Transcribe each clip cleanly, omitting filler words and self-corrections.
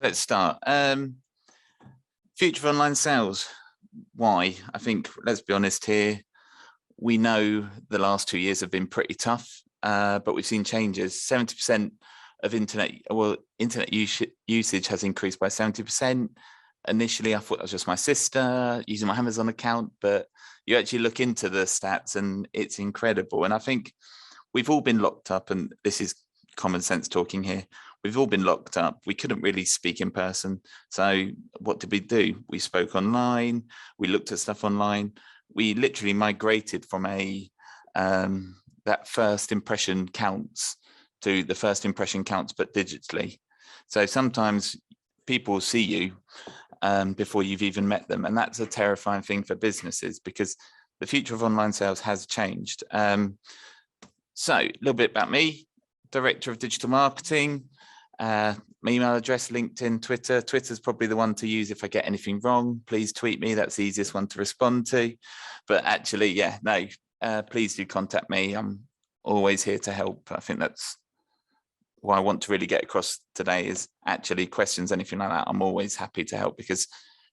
let's start. Future of online sales. Why? I think, let's be honest here, we know the last 2 years have been pretty tough, but we've seen changes. 70% of internet usage has increased by 70%. Initially, I thought that was just my sister using my Amazon account, but you actually look into the stats and it's incredible. And I think we've all been locked up, and this is common sense talking here. We've all been locked up. We couldn't really speak in person. So what did we do? We spoke online. We looked at stuff online. We literally migrated from that first impression counts to the first impression counts, but digitally. So sometimes people see you before you've even met them. And that's a terrifying thing for businesses, because the future of online sales has changed. So a little bit about me, Director of Digital Marketing, my email address, LinkedIn, Twitter. Twitter's probably the one to use if I get anything wrong. Please tweet me. That's the easiest one to respond to. But actually, yeah, no, please do contact me. I'm always here to help. I think that's what I want to really get across today, is actually questions, anything like that. I'm always happy to help, because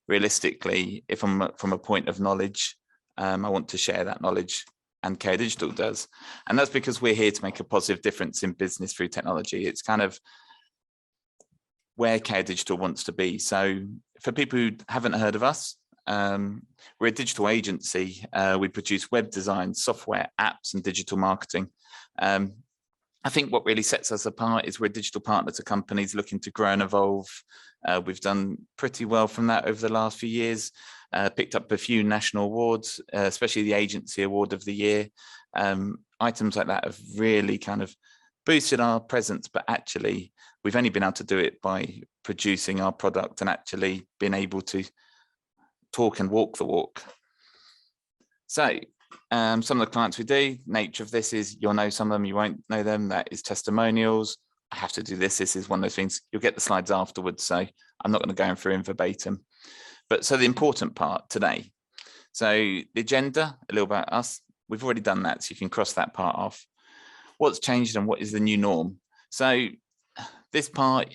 realistically, if I'm from a point of knowledge, I want to share that knowledge, and Kayo Digital does. And that's because we're here to make a positive difference in business through technology. It's kind of where Kayo Digital wants to be. So for people who haven't heard of us, we're a digital agency. We produce web design, software, apps, and digital marketing. I think what really sets us apart is we're a digital partner to companies looking to grow and evolve. We've done pretty well from that over the last few years, picked up a few national awards, especially the Agency Award of the Year. Items like that have really kind of boosted our presence, but actually we've only been able to do it by producing our product and actually being able to talk and walk the walk. So some of the clients we do, nature of this is you'll know some of them, you won't know them. That is testimonials. I have to do this. This is one of those things. You'll get the slides afterwards, so I'm not going to go through in verbatim. But so the important part today. So the agenda, a little about us. We've already done that, so you can cross that part off. What's changed and what is the new norm? So this part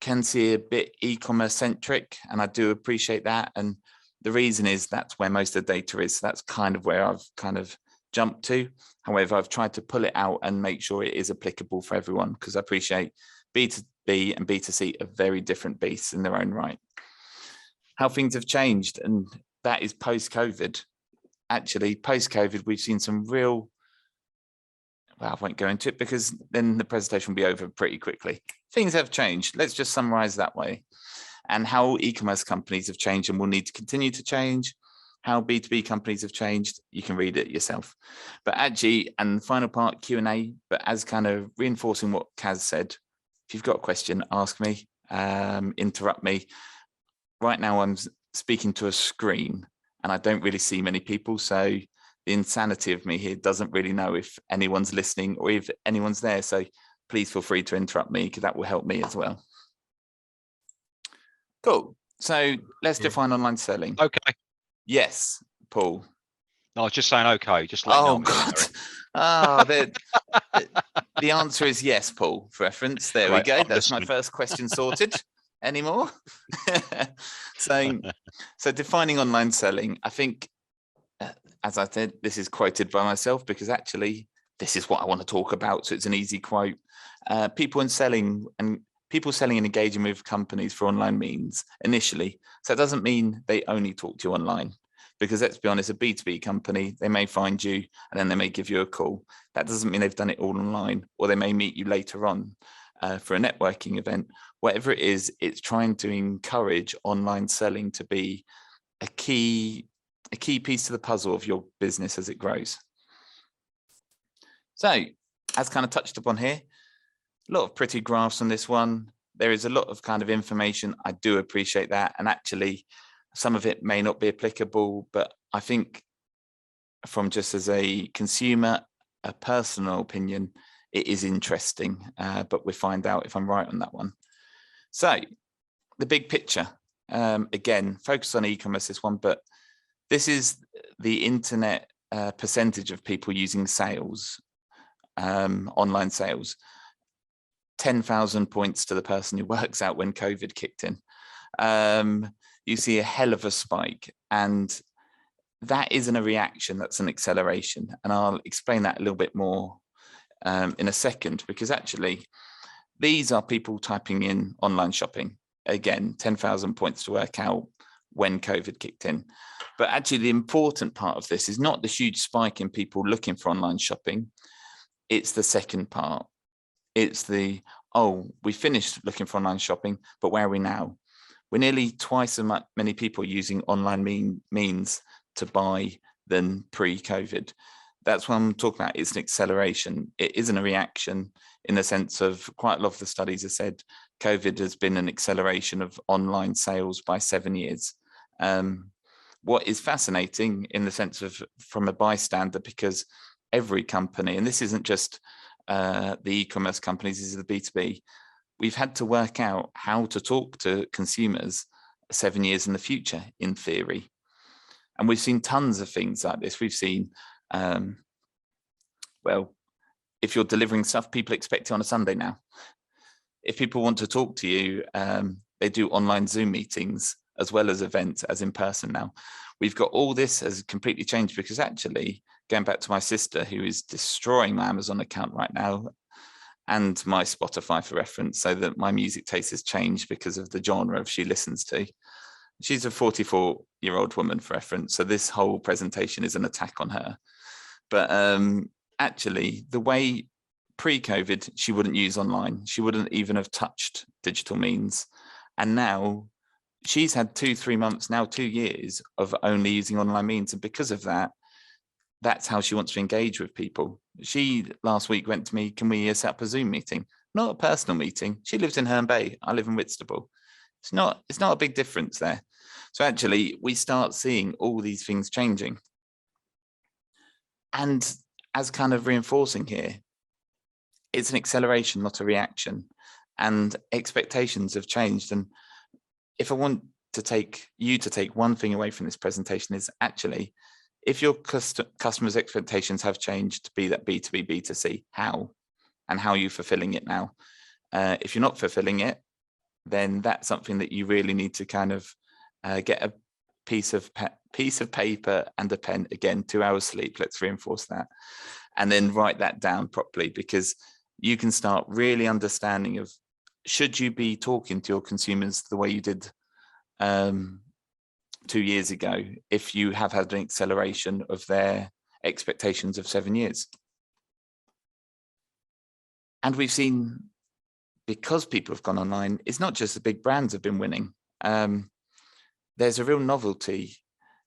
can see a bit e-commerce centric, and I do appreciate that. And the reason is that's where most of the data is. So that's kind of where I've kind of jumped to. However, I've tried to pull it out and make sure it is applicable for everyone, because I appreciate B2B and B2C are very different beasts in their own right. How things have changed, and that is post-COVID. Actually, post-COVID, we've seen some real, well, I won't go into it because then the presentation will be over pretty quickly. Things have changed. Let's just summarize that way. And how e-commerce companies have changed and will need to continue to change. How B2B companies have changed, you can read it yourself. But actually, and the final part, Q&A, but as kind of reinforcing what Kaz said, if you've got a question, ask me, interrupt me. Right now, I'm speaking to a screen and I don't really see many people. So the insanity of me here doesn't really know if anyone's listening or if anyone's there. So please feel free to interrupt me, because that will help me as well. Cool. So let's define online selling. Okay. Yes, Paul. No, I was just saying okay. Just let oh God. Oh, the answer is yes, Paul. For reference. There we go. That's my first question sorted. Any more? so defining online selling. I think, as I said, this is quoted by myself because actually this is what I want to talk about. So it's an easy quote. People selling and engaging with companies for online means initially. So it doesn't mean they only talk to you online, because let's be honest, a B2B company, they may find you and then they may give you a call. That doesn't mean they've done it all online, or they may meet you later on for a networking event. Whatever it is, it's trying to encourage online selling to be a key piece to the puzzle of your business as it grows. So as kind of touched upon here, a lot of pretty graphs on this one. There is a lot of kind of information. I do appreciate that. And actually, some of it may not be applicable, but I think from just as a consumer, a personal opinion, it is interesting, but we'll find out if I'm right on that one. So the big picture, again, focus on e-commerce, this one, but this is the internet percentage of people using sales, online sales. 10,000 points to the person who works out when COVID kicked in. You see a hell of a spike, and that isn't a reaction, that's an acceleration. And I'll explain that a little bit more in a second, because actually these are people typing in online shopping. Again, 10,000 points to work out when COVID kicked in. But actually the important part of this is not the huge spike in people looking for online shopping. It's the second part. It's the, oh, we finished looking for online shopping, but where are we now? We're nearly twice as many people using online means to buy than pre-COVID. That's what I'm talking about. It's an acceleration. It isn't a reaction, in the sense of quite a lot of the studies have said COVID has been an acceleration of online sales by 7 years. What is fascinating in the sense of from a bystander, because every company, and this isn't just the e-commerce companies, this is the B2B, we've had to work out how to talk to consumers 7 years in the future, in theory. And we've seen tons of things like this. We've seen, well, if you're delivering stuff, people expect it on a Sunday now. If people want to talk to you, they do online Zoom meetings as well as events as in person now. We've got all this has completely changed, because actually, going back to my sister, who is destroying my Amazon account right now, and my Spotify for reference, so that my music taste has changed because of the genre she listens to. She's a 44-year-old woman for reference, so this whole presentation is an attack on her. But actually, the way pre-COVID, she wouldn't use online. She wouldn't even have touched digital means. And now she's had 2-3 months, now 2 years of only using online means. And because of that, that's how she wants to engage with people. She last week went to me, can we set up a Zoom meeting? Not a personal meeting. She lives in Herne Bay. I live in Whitstable. It's not a big difference there. So actually, we start seeing all these things changing. And as kind of reinforcing here, it's an acceleration, not a reaction. And expectations have changed. And if I want to take one thing away from this presentation, is actually, if your customers' expectations have changed, be that B2B, B2C, how? And how are you fulfilling it now? If you're not fulfilling it, then that's something that you really need to kind of get a piece of paper and a pen. Again, 2 hours sleep, let's reinforce that. And then write that down properly, because you can start really understanding of, should you be talking to your consumers the way you did 2 years ago, if you have had an acceleration of their expectations of 7 years. And we've seen, because people have gone online, it's not just the big brands have been winning. There's a real novelty,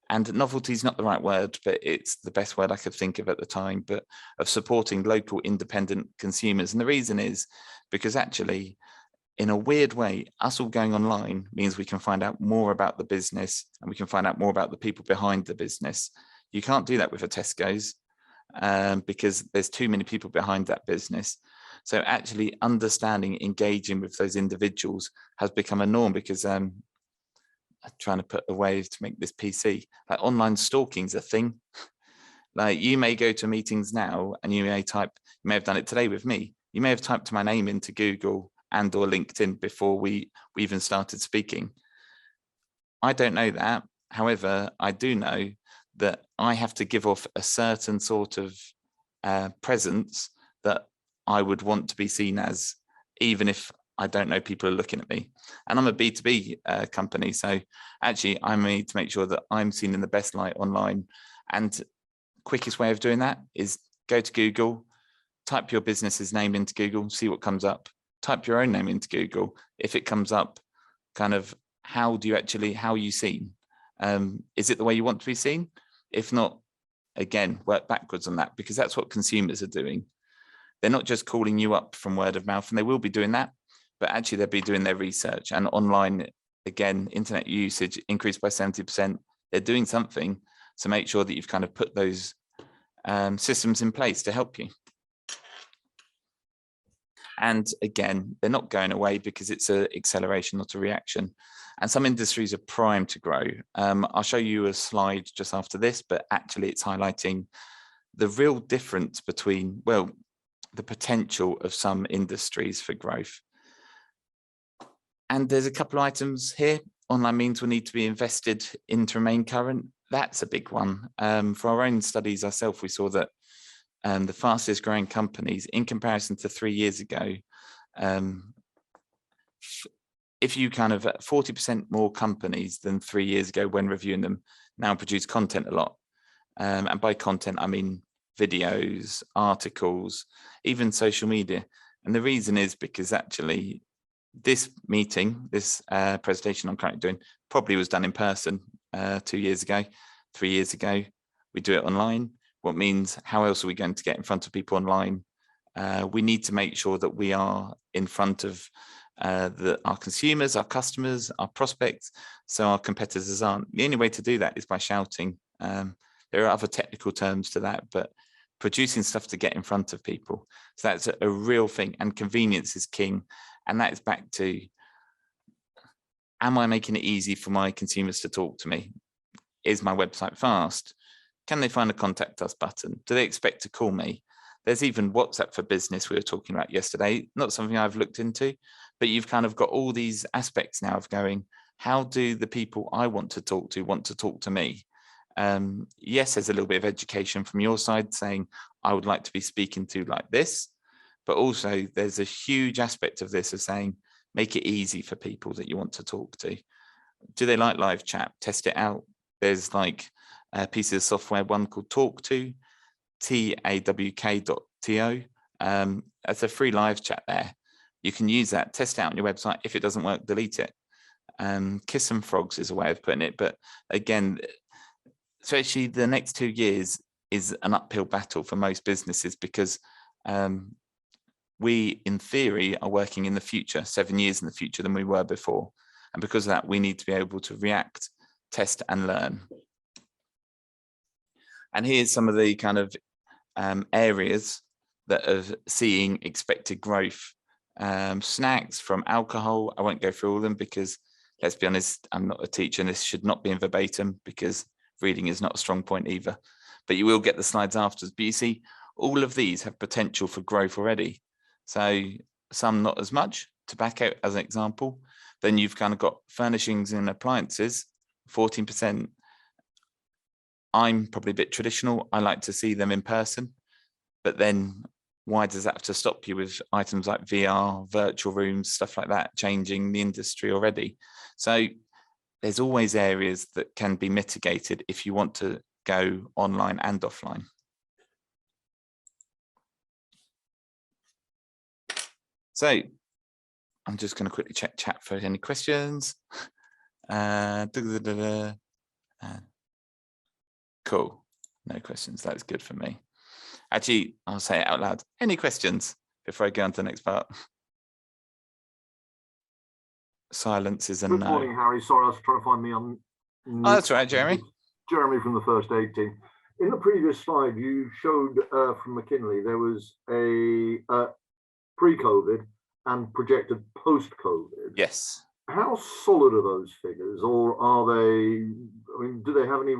and novelty is not the right word, but it's the best word I could think of at the time, but of supporting local independent consumers. And the reason is because actually, in a weird way, us all going online means we can find out more about the business, and we can find out more about the people behind the business. You can't do that with a Tesco's because there's too many people behind that business. So actually understanding, engaging with those individuals has become a norm, because I'm trying to put a way to make this PC, like online stalking is a thing. Like, you may go to meetings now and you may have done it today with me. You may have typed my name into Google and or LinkedIn before we even started speaking. I don't know that. However, I do know that I have to give off a certain sort of presence that I would want to be seen as, even if I don't know people are looking at me. And I'm a B2B company, so actually I need to make sure that I'm seen in the best light online. And quickest way of doing that is go to Google, type your business's name into Google, see what comes up. Type your own name into Google. If it comes up, kind of, how are you seen? Is it the way you want to be seen? If not, again, work backwards on that, because that's what consumers are doing. They're not just calling you up from word of mouth, and they will be doing that, but actually they'll be doing their research. And online, again, internet usage increased by 70%. They're doing something, so make sure that you've kind of put those systems in place to help you. And again, they're not going away, because it's an acceleration, not a reaction. And some industries are primed to grow. I'll show you a slide just after this, but actually it's highlighting the real difference between, well, the potential of some industries for growth. And there's a couple of items here. Online means will need to be invested in to remain current. That's a big one. For our own studies ourselves, we saw that the fastest growing companies in comparison to 3 years ago, if you kind of 40% more companies than 3 years ago when reviewing them now produce content a lot. And by content, I mean videos, articles, even social media. And the reason is because actually this meeting, this presentation I'm currently doing probably was done in person 2 years ago, 3 years ago. We do it online. What means how else are we going to get in front of people online? We need to make sure that we are in front of our consumers, our customers, our prospects, so our competitors aren't. The only way to do that is by shouting. There are other technical terms to that, but producing stuff to get in front of people. So that's a real thing, and convenience is king. And that is back to, am I making it easy for my consumers to talk to me? Is my website fast? Can they find a contact us button? Do they expect to call me? There's even WhatsApp for Business we were talking about yesterday, not something I've looked into, but you've kind of got all these aspects now of going, how do the people I want to talk to me? Yes, there's a little bit of education from your side saying, I would like to be speaking to like this, but also there's a huge aspect of this of saying, make it easy for people that you want to talk to. Do they like live chat? Test it out. There's like pieces of software, one called Talk To, TAWK.to. That's a free live chat there. You can use that, test it out on your website. If it doesn't work, delete it. Kiss some frogs is a way of putting it. But again, especially the next 2 years is an uphill battle for most businesses because we, in theory, are working in the future, 7 years in the future than we were before. And because of that, we need to be able to react, test, and learn. And here's some of the kind of areas that are seeing expected growth. Snacks from alcohol. I won't go through all of them because, let's be honest, I'm not a teacher and this should not be in verbatim because reading is not a strong point either. But you will get the slides afterwards. But you see, all of these have potential for growth already. So some not as much. Tobacco as an example. Then you've kind of got furnishings and appliances, 14%. I'm probably a bit traditional. I like to see them in person. But then why does that have to stop you with items like VR, virtual rooms, stuff like that, changing the industry already? So there's always areas that can be mitigated if you want to go online and offline. So I'm just going to quickly check chat for any questions. Cool. No questions. That's good for me. Actually, I'll say it out loud. Any questions before I go on to the next part? Silence is a no. Good morning, Harry. Sorry, I was trying to find me on. Oh, that's all right, Jeremy. Jeremy from the First Aid Team. In the previous slide, you showed from McKinley there was a pre-COVID and projected post-COVID. Yes. How solid are those figures, or are they? I mean, do they have any?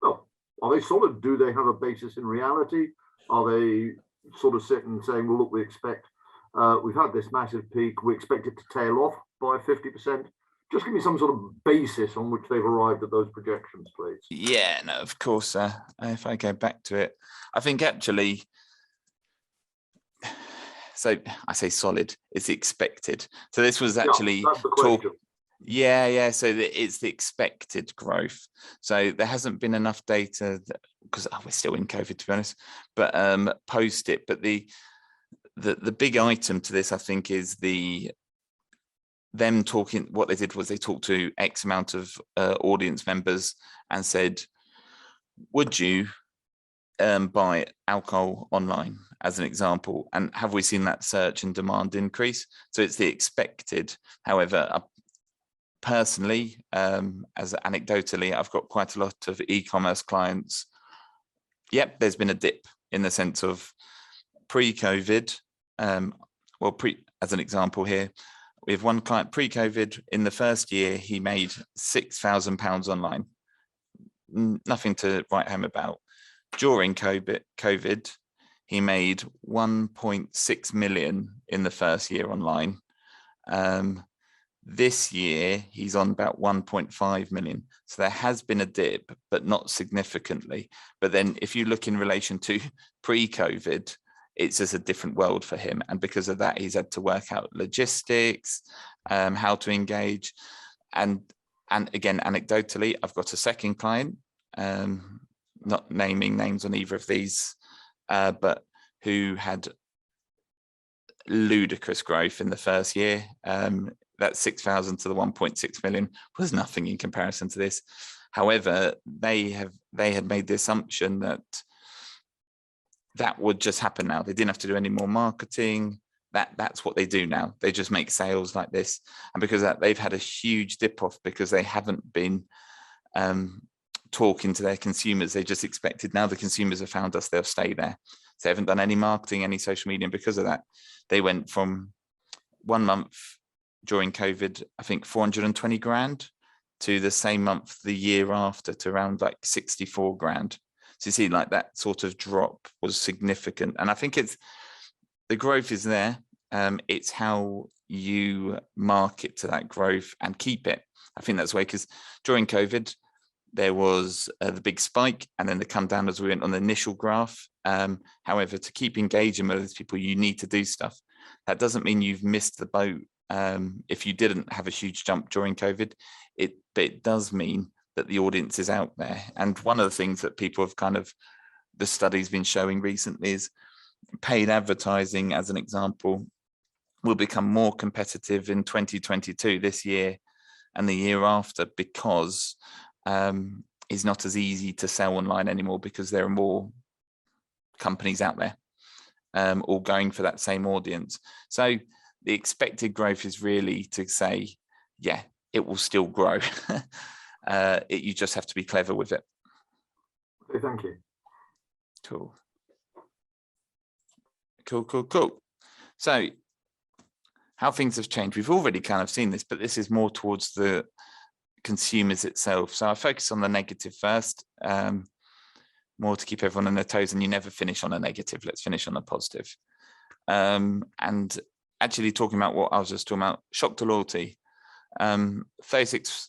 Well, are they solid? Do they have a basis in reality? Are they sort of sitting and saying, "Well, look, we expect we've had this massive peak. We expect it to tail off by 50%." Just give me some sort of basis on which they've arrived at those projections, please. Yeah, no, of course. If I go back to it, I think actually, so I say solid, it's expected. So this was actually that's the question. Yeah. So it's the expected growth. So there hasn't been enough data because we're still in COVID, to be honest, but post it. But the big item to this, I think, is them talking. What they did was they talked to X amount of audience members and said, would you buy alcohol online, as an example, and have we seen that search and demand increase? So it's the expected. However, personally, as anecdotally, I've got quite a lot of e-commerce clients. Yep, there's been a dip in the sense of pre-COVID. As an example here, we have one client pre-COVID. In the first year, he made £6,000 online. Nothing to write home about. During COVID, he made 1.6 million in the first year online. This year, he's on about 1.5 million. So there has been a dip, but not significantly. But then if you look in relation to pre-COVID, it's just a different world for him. And because of that, he's had to work out logistics, how to engage. And again, anecdotally, I've got a second client, not naming names on either of these, but who had ludicrous growth in the first year. That 6,000 to the 1.6 million was nothing in comparison to this. However, they had made the assumption that that would just happen now. They didn't have to do any more marketing. That's what they do now. They just make sales like this. And because of that, they've had a huge dip off because they haven't been talking to their consumers. They just expected now the consumers have found us, they'll stay there. So they haven't done any marketing, any social media. And because of that, they went from 1 month during COVID, I think 420 grand, to the same month the year after to around like 64 grand. So you see, like, that sort of drop was significant. And I think it's, the growth is there. It's how you market to that growth and keep it. I think that's the way, because during COVID, there was the big spike and then the come down as we went on the initial graph. However, to keep engaging with those people, you need to do stuff. That doesn't mean you've missed the boat if you didn't have a huge jump during COVID. But it does mean that the audience is out there. And one of the things that people have kind of, the study's been showing recently is paid advertising, as an example, will become more competitive in 2022, this year and the year after, because it's not as easy to sell online anymore, because there are more companies out there all going for that same audience. So the expected growth is really to say, yeah, it will still grow. You just have to be clever with it. Okay, thank you. Cool. Cool. So how things have changed. We've already kind of seen this, but this is more towards the consumers itself. So I focus on the negative first, more to keep everyone on their toes, and you never finish on a negative. Let's finish on a positive. And actually talking about what I was just talking about, shock to loyalty. 36%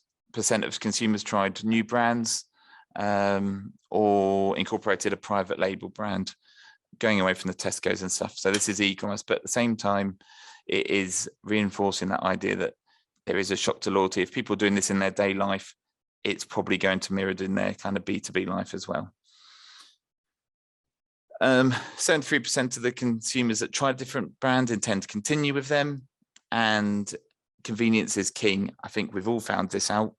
of consumers tried new brands or incorporated a private label brand, going away from the Tesco's and stuff. So this is e-commerce, but at the same time, it is reinforcing that idea that there is a shock to loyalty. If people are doing this in their day life, it's probably going to mirror in their kind of B2B life as well. 73% of the consumers that try a different brand intend to continue with them, and convenience is king. I think we've all found this out.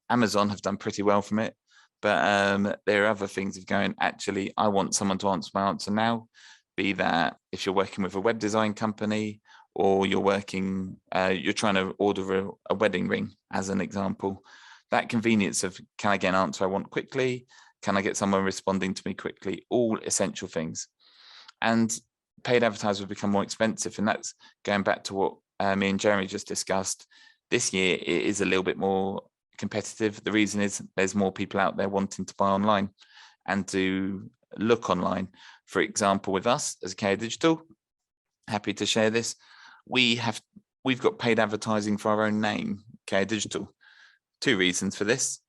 Amazon have done pretty well from it, but there are other things of going, actually, I want someone to answer my answer now, be that if you're working with a web design company, or you're working, you're trying to order a wedding ring, as an example. That convenience of, can I get an answer I want quickly? Can I get someone responding to me quickly? All essential things. And paid advertising will become more expensive. And that's going back to what me and Jeremy just discussed. This year, it is a little bit more competitive. The reason is there's more people out there wanting to buy online and to look online. For example, with us as Kayo Digital, happy to share this. We've got paid advertising for our own name, Kayo Digital. 2 reasons for this.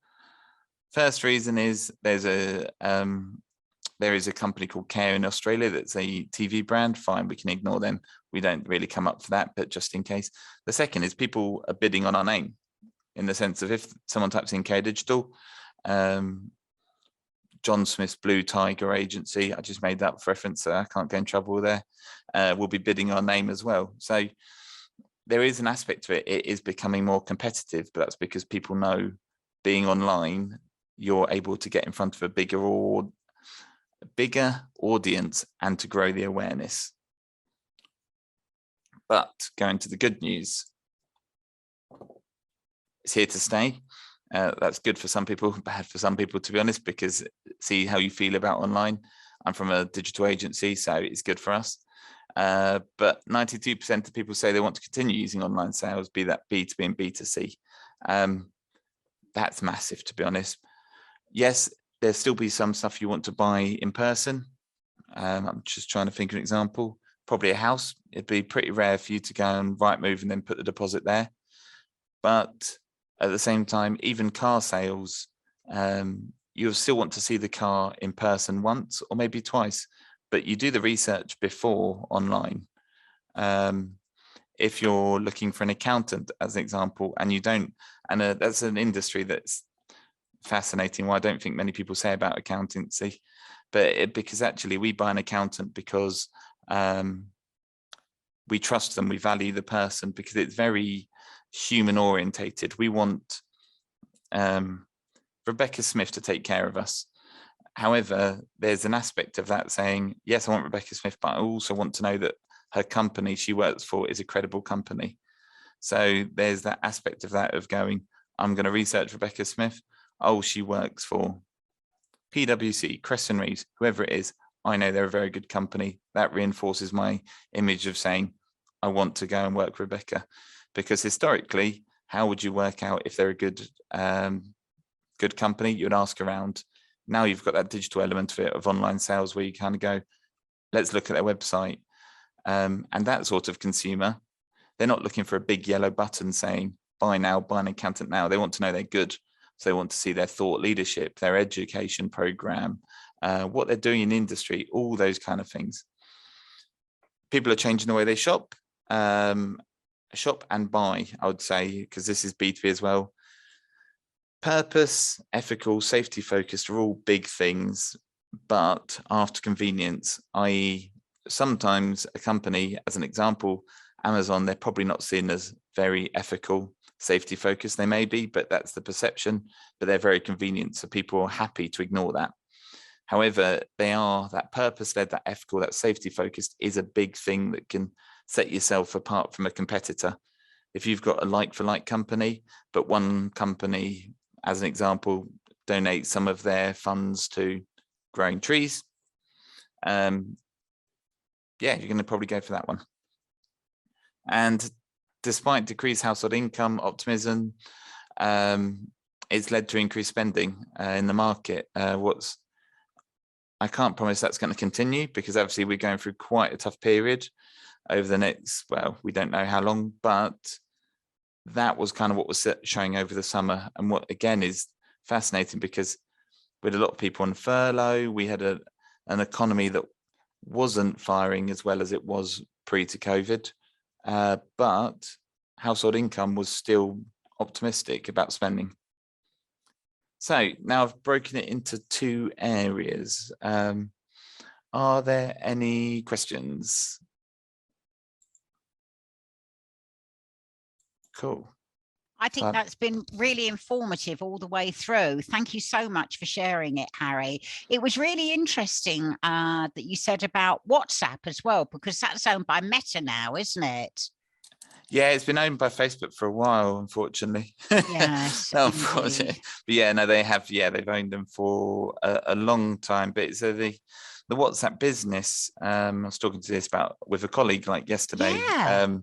First reason is there is a company called Kayo in Australia that's a TV brand. Fine, we can ignore them. We don't really come up for that, but just in case. The second is people are bidding on our name, in the sense of if someone types in Kayo Digital, John Smith's Blue Tiger agency, I just made that reference, so I can't get in trouble there, will be bidding our name as well. So there is an aspect to it. It is becoming more competitive, but that's because people know being online, you're able to get in front of a bigger audience and to grow the awareness. But going to the good news, it's here to stay. That's good for some people, bad for some people, to be honest, because see how you feel about online. I'm from a digital agency, so it's good for us. But 92% of people say they want to continue using online sales, be that B2B and B2C. That's massive, to be honest. Yes, there'll still be some stuff you want to buy in person, I'm just trying to think of an example. Probably a house. It'd be pretty rare for you to go on Rightmove and then put the deposit there. But at the same time, even car sales, you'll still want to see the car in person once or maybe twice, but you do the research before online. If you're looking for an accountant, as an example, and you don't, and that's an industry that's fascinating. Well, I don't think many people say about accountancy, but because actually we buy an accountant because we trust them, we value the person, because it's very human orientated. We want Rebecca Smith to take care of us. However, there's an aspect of that saying, yes, I want Rebecca Smith, but I also want to know that her company she works for is a credible company. So there's that aspect of that of going, I'm going to research Rebecca Smith. Oh, she works for PwC, Cresson Reeves, whoever it is. I know they're a very good company. That reinforces my image of saying, I want to go and work with Rebecca. Because historically, how would you work out if they're a good company? You'd ask around. Now you've got that digital element of it, of online sales, where you kind of go, let's look at their website. And that sort of consumer, they're not looking for a big yellow button saying, buy now, buy an accountant now. They want to know they're good. So they want to see their thought leadership, their education program, what they're doing in industry, all those kind of things. People are changing the way they shop and buy, I would say, because this is B2B as well. Purpose, ethical, safety focused are all big things, but after convenience, i.e. sometimes a company, as an example, Amazon, they're probably not seen as very ethical, safety focused. They may be, but that's the perception, but they're very convenient. So people are happy to ignore that. However, they are that purpose-led, that ethical, that safety focused is a big thing that can set yourself apart from a competitor. If you've got a like-for-like company, but one company, as an example, donates some of their funds to growing trees, yeah, you're going to probably go for that one. And despite decreased household income, optimism, it's led to increased spending in the market. I can't promise that's going to continue, because obviously we're going through quite a tough period over the next, well, we don't know how long, but that was kind of what was showing over the summer. And what again is fascinating, because with a lot of people on furlough, we had an economy that wasn't firing as well as it was pre to COVID, but household income was still optimistic about spending. So now I've broken it into two areas. Are there any questions? Cool. I think that's been really informative all the way through. Thank you so much for sharing it, Harry. It was really interesting that you said about WhatsApp as well, because that's owned by Meta now, isn't it? Yeah, it's been owned by Facebook for a while, unfortunately. Yes. No, unfortunately. But yeah, no, they have. Yeah, they've owned them for a long time. But so the WhatsApp business, I was talking to this about with a colleague like yesterday. Yeah.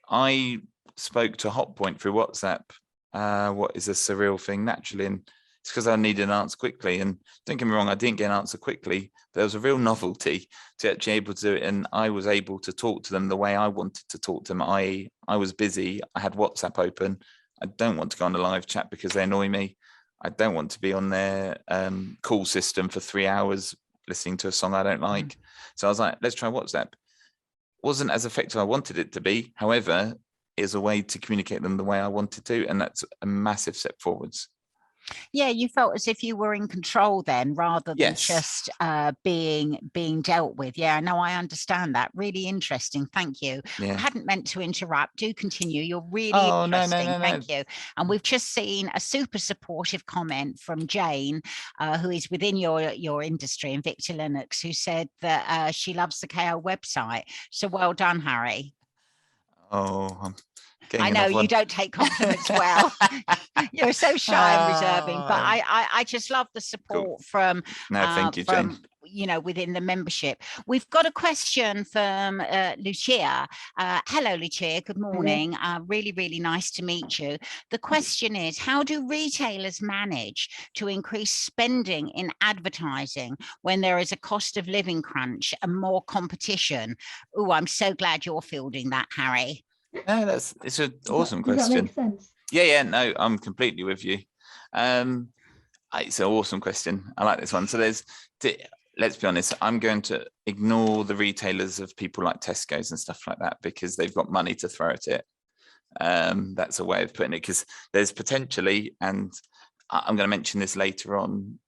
I spoke to Hotpoint through WhatsApp. What is a surreal thing, naturally, and it's because I needed an answer quickly. And don't get me wrong, I didn't get an answer quickly. There was a real novelty to actually able to do it, and I was able to talk to them the way I wanted to talk to them. I was busy. I had WhatsApp open. I don't want to go on a live chat because they annoy me. I don't want to be on their call system for 3 hours listening to a song I don't like. So I was like, let's try WhatsApp. Wasn't as effective as I wanted it to be. However, is a way to communicate them the way I wanted to, and that's a massive step forwards. Yeah, you felt as if you were in control then, rather than just being dealt with. Yeah, no, I understand that. Really interesting. Thank you. Yeah. I hadn't meant to interrupt. Do continue. You're really interesting. No. Thank you. And we've just seen a super supportive comment from Jane, who is within your industry, Invicta Linux, who said that she loves the Kayo website. So well done, Harry. Oh, I know you don't take compliments well. You're so shy and reserving, but I just love the support from no, thank you, Jane. you know, within the membership. We've got a question from Lucia. Hello, Lucia. Good morning. Really, really nice to meet you. The question is, how do retailers manage to increase spending in advertising when there is a cost of living crunch and more competition? Oh, I'm so glad you're fielding that, Harry. No, it's an awesome Does question. that make sense? Yeah, no, I'm completely with you. It's an awesome question. I like this one. So let's be honest, I'm going to ignore the retailers of people like Tesco's and stuff like that because they've got money to throw at it. That's a way of putting it, because there's potentially, and I'm going to mention this later on,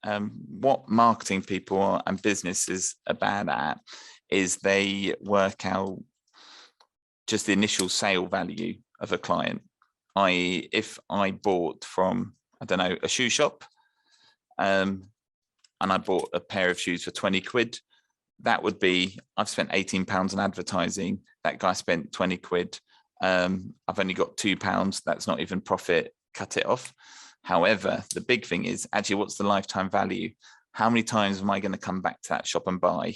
what marketing people and businesses are bad at is they work out just the initial sale value of a client. I.e., if I bought from, I don't know, a shoe shop, and I bought a pair of shoes for 20 quid, that would be, I've spent £18 on advertising, that guy spent 20 quid, I've only got £2, that's not even profit, cut it off. However, the big thing is actually, what's the lifetime value? How many times am I going to come back to that shop and buy?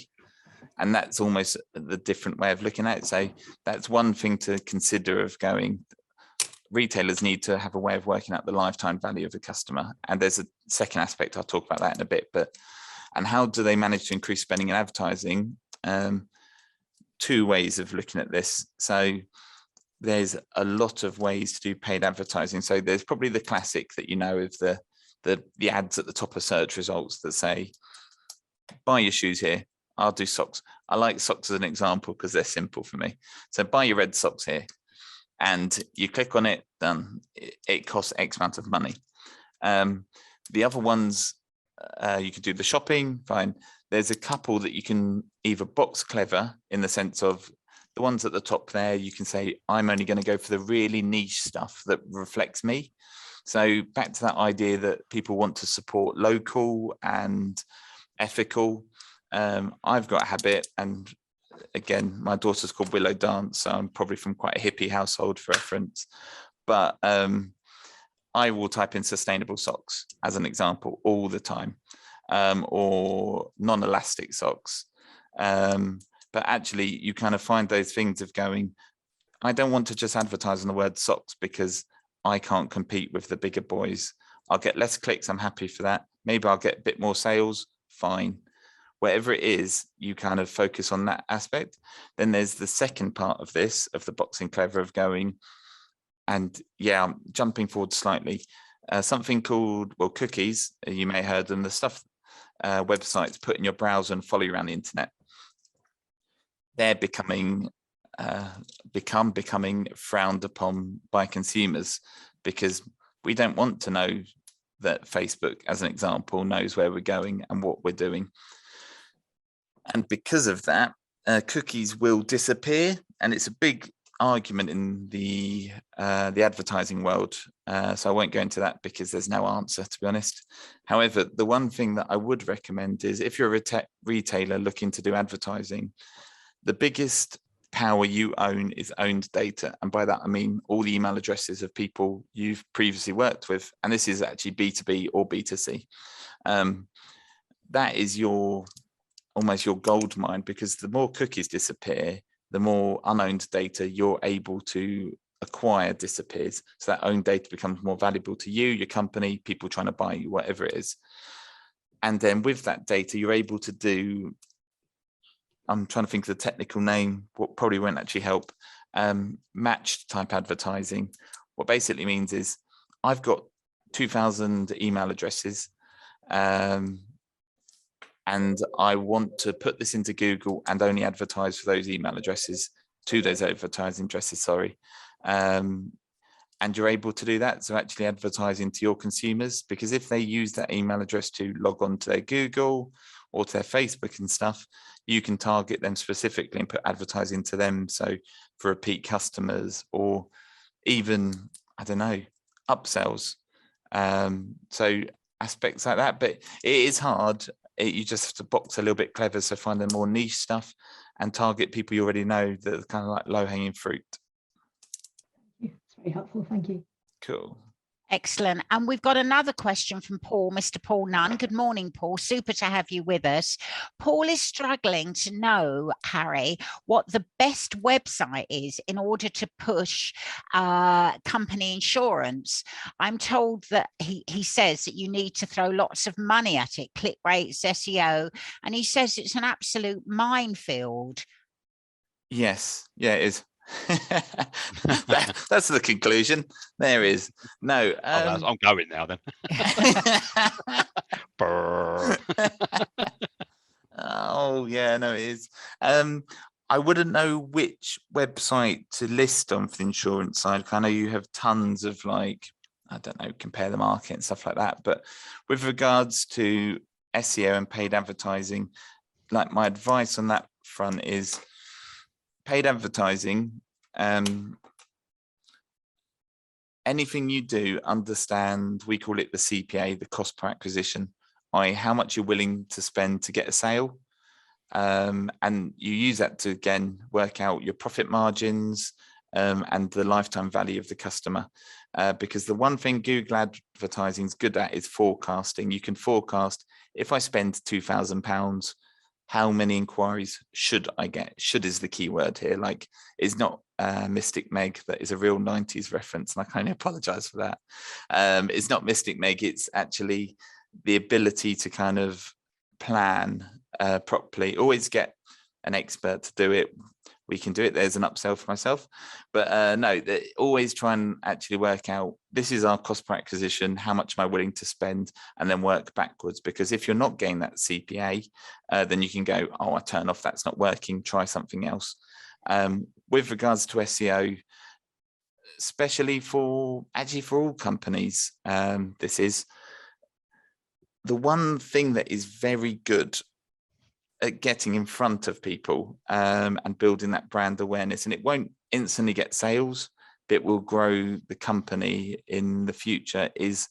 And that's almost the different way of looking at it. So that's one thing to consider, of going, retailers need to have a way of working out the lifetime value of the customer. And there's a second aspect, I'll talk about that in a bit, and how do they manage to increase spending in advertising? Two ways of looking at this. So there's a lot of ways to do paid advertising. So there's probably the classic that, you know, of the ads at the top of search results that say, buy your shoes here, I'll do socks. I like socks as an example because they're simple for me. So buy your red socks here, and you click on it, done. It costs X amount of money. The other ones, you could do the shopping, fine. There's a couple that you can either box clever, in the sense of the ones at the top there, you can say, I'm only going to go for the really niche stuff that reflects me. So back to that idea that people want to support local and ethical. I've got a habit, and again, my daughter's called Willow Dance, so I'm probably from quite a hippie household for reference, but I will type in sustainable socks as an example all the time, or non-elastic socks. But actually, you kind of find those things of going, I don't want to just advertise on the word socks because I can't compete with the bigger boys. I'll get less clicks, I'm happy for that. Maybe I'll get a bit more sales, fine. Whatever it is, you kind of focus on that aspect. Then there's the second part of this, of the boxing clever, of going, and yeah, I'm jumping forward slightly. Something called, well, cookies, you may have heard them, the stuff websites put in your browser and follow you around the internet. They're becoming frowned upon by consumers, because we don't want to know that Facebook, as an example, knows where we're going and what we're doing. And because of that, cookies will disappear, and it's a big argument in the advertising world. So I won't go into that because there's no answer, to be honest. However, the one thing that I would recommend is, if you're a retailer looking to do advertising, the biggest power you own is owned data. And by that, I mean all the email addresses of people you've previously worked with. And this is actually B2B or B2C. That is almost your gold mine, because the more cookies disappear, the more unowned data you're able to acquire disappears. So that owned data becomes more valuable to you, your company, people trying to buy you, whatever it is. And then with that data, you're able to do, I'm trying to think of the technical name, what probably won't actually help, matched type advertising. What basically means is, I've got 2,000 email addresses, and I want to put this into Google and only advertise for those email addresses, to those advertising addresses, sorry. And you're able to do that. So actually advertising to your consumers, because if they use that email address to log on to their Google or to their Facebook and stuff, you can target them specifically and put advertising to them. So for repeat customers, or even, I don't know, upsells. So aspects like that, but it is hard. You just have to box a little bit clever. So find the more niche stuff and target people you already know, that are kind of like low hanging fruit. It's very helpful. Thank you. Cool. Excellent. And we've got another question from Paul, Mr. Paul Nunn. Good morning, Paul. Super to have you with us. Paul is struggling to know, Harry, what the best website is in order to push company insurance. I'm told that he says that you need to throw lots of money at it, click rates, SEO, and he says it's an absolute minefield. Yes, yeah, it is. That's the conclusion. There is no. I'm going now then. Oh yeah, no, it is. I wouldn't know which website to list on for the insurance side. I know you have tons of I don't know, compare the market and stuff like that. But with regards to SEO and paid advertising, my advice on that front is paid advertising. Anything you do, understand, we call it the CPA, the cost per acquisition, i.e. how much you're willing to spend to get a sale. And you use that to, again, work out your profit margins and the lifetime value of the customer. Because the one thing Google advertising is good at is forecasting. You can forecast, if I spend £2,000, how many inquiries should I get? Should is the key word here. It's not Mystic Meg. That is a real 90s reference, and I kind of apologize for that. It's not Mystic Meg. It's actually the ability to kind of plan properly. Always get an expert to do it. We can do it. There's an upsell for myself. But no, always try and actually work out, this is our cost per acquisition, how much am I willing to spend, and then work backwards. Because if you're not getting that CPA, then you can go, oh, I turn off, that's not working, try something else. With regards to SEO, especially for all companies, this is the one thing that is very good at getting in front of people and building that brand awareness. And it won't instantly get sales, but it will grow the company in the future, is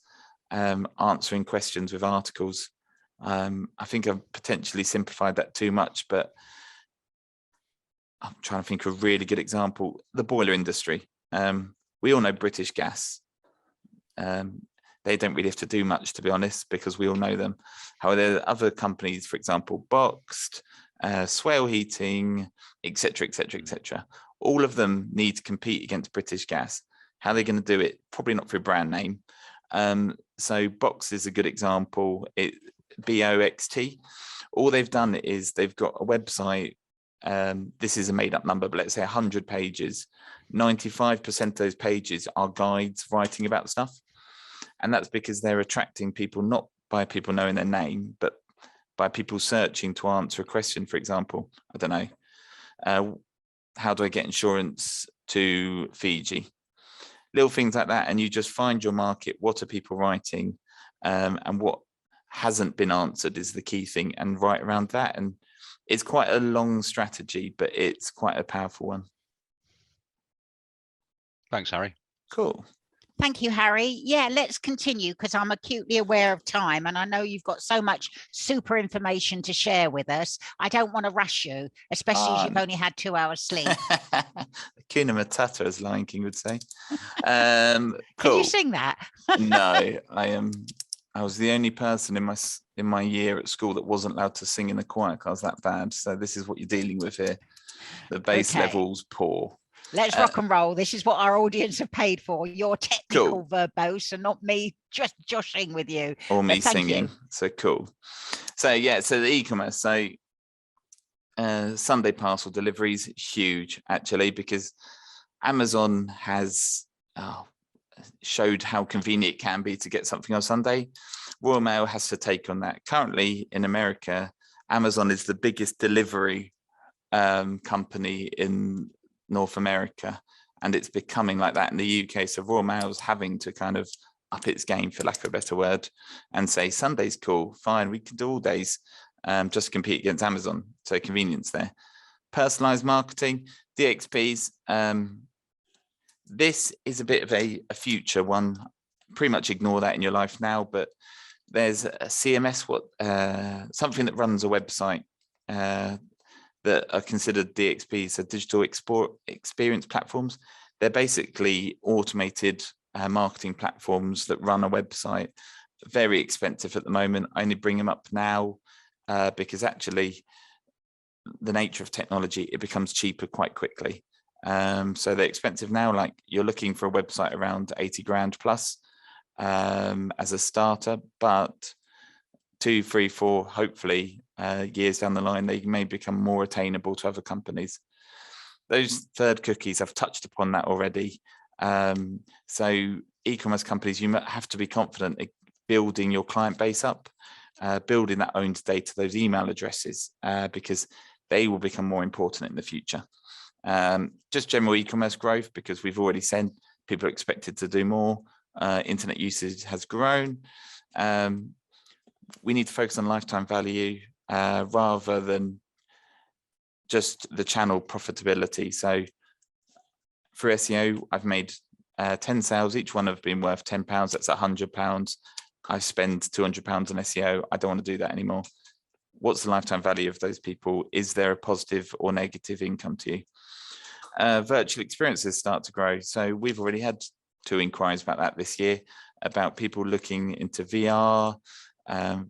answering questions with articles. I think I've potentially simplified that too much, but I'm trying to think of a really good example. The boiler industry. We all know British Gas. They don't really have to do much, to be honest, because we all know them. However, there are other companies, for example, Boxed, Swale Heating, etc., etc., etc. All of them need to compete against British Gas. How are they going to do it? Probably not through brand name. So Box is a good example. BOXT. All they've done is they've got a website. This is a made-up number, but let's say 100 pages. 95% of those pages are guides writing about stuff. And that's because they're attracting people, not by people knowing their name, but by people searching to answer a question. For example, I don't know, how do I get insurance to Fiji? Little things like that. And you just find your market. What are people writing? And what hasn't been answered is the key thing, and write around that. And it's quite a long strategy, but it's quite a powerful one. Thanks, Harry. Cool. Thank you, Harry. Yeah, let's continue, because I'm acutely aware of time, and I know you've got so much super information to share with us. I don't want to rush you, especially as you've only had 2 hours sleep. Hakuna Matata, as Lion King would say. Cool. Can you sing that? No, I was the only person in my year at school that wasn't allowed to sing in the choir because I was that bad. So this is what you're dealing with here. The bass level's poor. Let's rock and roll. This is what our audience have paid for. Your technical verbose, and not me just joshing with you. Or me singing. So cool. So yeah, so the e-commerce. So Sunday parcel deliveries, huge actually, because Amazon has showed how convenient it can be to get something on Sunday. Royal Mail has to take on that. Currently in America, Amazon is the biggest delivery company in North America, and it's becoming like that in the UK. So Royal Mail's having to kind of up its game, for lack of a better word, and say Sunday's cool, fine, we can do all days, just compete against Amazon. So convenience there. Personalized marketing, DXPs. This is a bit of a future one. Pretty much ignore that in your life now, but there's a CMS, something that runs a website that are considered DXPs, so digital experience platforms. They're basically automated marketing platforms that run a website. Very expensive at the moment. I only bring them up now because actually the nature of technology, it becomes cheaper quite quickly. So they're expensive now, like you're looking for a website around 80 grand plus as a starter, but 2, 3, 4, hopefully years down the line, they may become more attainable to other companies. Those third cookies, I've touched upon that already. So e-commerce companies, you have to be confident in building your client base up, building that owned data, those email addresses, because they will become more important in the future. Just general e-commerce growth, because we've already said people are expected to do more. Internet usage has grown. We need to focus on lifetime value rather than just the channel profitability. So for SEO, I've made 10 sales, each one have been worth £10. That's £100. I spend £200 on SEO. I don't want to do that anymore. What's the lifetime value of those people? Is there a positive or negative income to you? Virtual experiences start to grow. So we've already had 2 inquiries about that this year, about people looking into VR,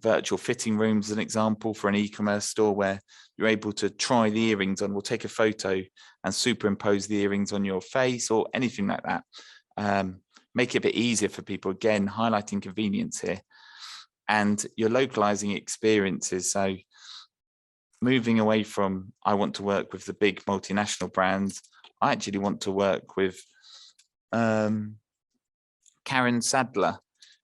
virtual fitting rooms, an example for an e-commerce store where you're able to try the earrings on. We'll take a photo and superimpose the earrings on your face or anything like that. Make it a bit easier for people, again, highlighting convenience here. And you're localizing experiences. So moving away from, I want to work with the big multinational brands, I actually want to work with Karen Sadler,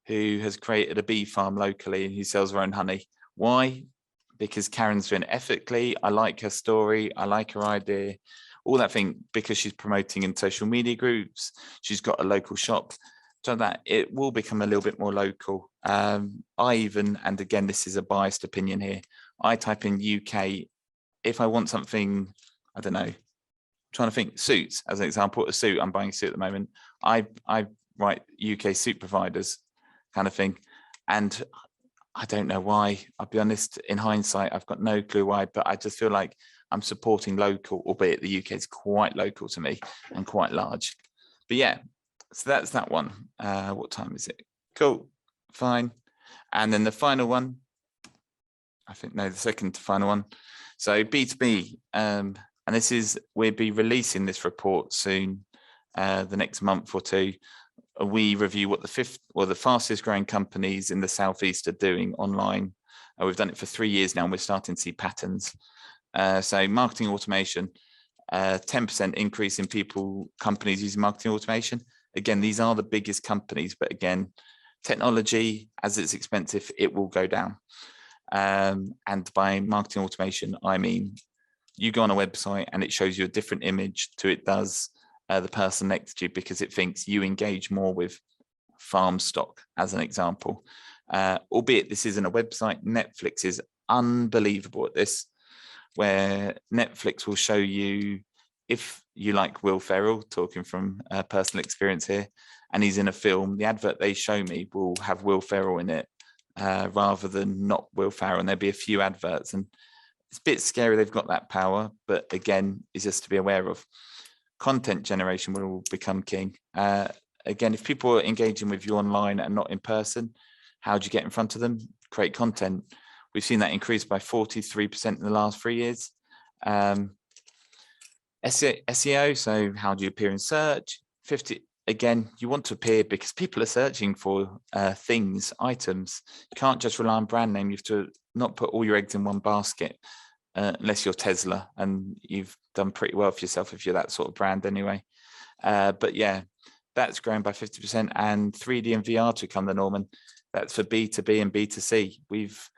who has created a bee farm locally and who sells her own honey. Why? Because Karen's doing it ethically. I like her story. I like her idea, all that thing, because she's promoting in social media groups. She's got a local shop. So that it will become a little bit more local. I even, and again, this is a biased opinion here, I type in UK. If I want something, I don't know, trying to think, suits as an example, a suit, I'm buying a suit at the moment. I write UK suit providers kind of thing. And I don't know why, I'll be honest, in hindsight, I've got no clue why, but I just feel like I'm supporting local, albeit the UK is quite local to me and quite large. But yeah, so that's that one. What time is it? Cool, fine. And then the final one, I think, no, the second to final one. So B2B, and this is, we'll be releasing this report soon, the next month or 2. We review what the fastest growing companies in the Southeast are doing online. We've done it for 3 years now, and we're starting to see patterns. So marketing automation, 10% increase in companies using marketing automation. Again, these are the biggest companies, but again, technology, as it's expensive, it will go down. And by marketing automation, I mean, you go on a website and it shows you a different image to it does the person next to you, because it thinks you engage more with farm stock, as an example. Albeit this isn't a website, Netflix is unbelievable at this, where Netflix will show you, if you like Will Ferrell, talking from personal experience here, and he's in a film, the advert they show me will have Will Ferrell in it rather than not Will Ferrell, and there'll be a few adverts, and it's a bit scary they've got that power, but again, it's just to be aware of. Content generation will become king. Again, if people are engaging with you online and not in person, how do you get in front of them? Create content. We've seen that increase by 43% in the last 3 years. SEO, so how do you appear in search? 50. Again, you want to appear because people are searching for things, items. You can't just rely on brand name. You have to not put all your eggs in one basket, unless you're Tesla, and you've done pretty well for yourself if you're that sort of brand anyway. But yeah, that's grown by 50%, and 3D and VR to come the norm, and that's for B2B and B2C. We've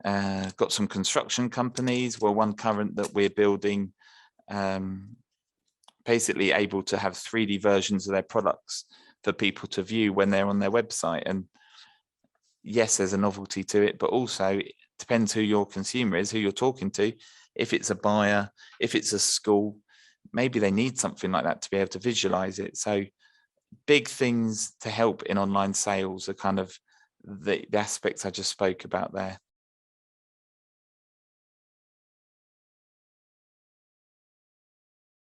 got some construction companies, well, one current that we're building, basically able to have 3D versions of their products for people to view when they're on their website. And yes, there's a novelty to it, but also it depends who your consumer is, who you're talking to. If it's a buyer, if it's a school, maybe they need something like that to be able to visualize it. So big things to help in online sales are kind of the aspects I just spoke about there.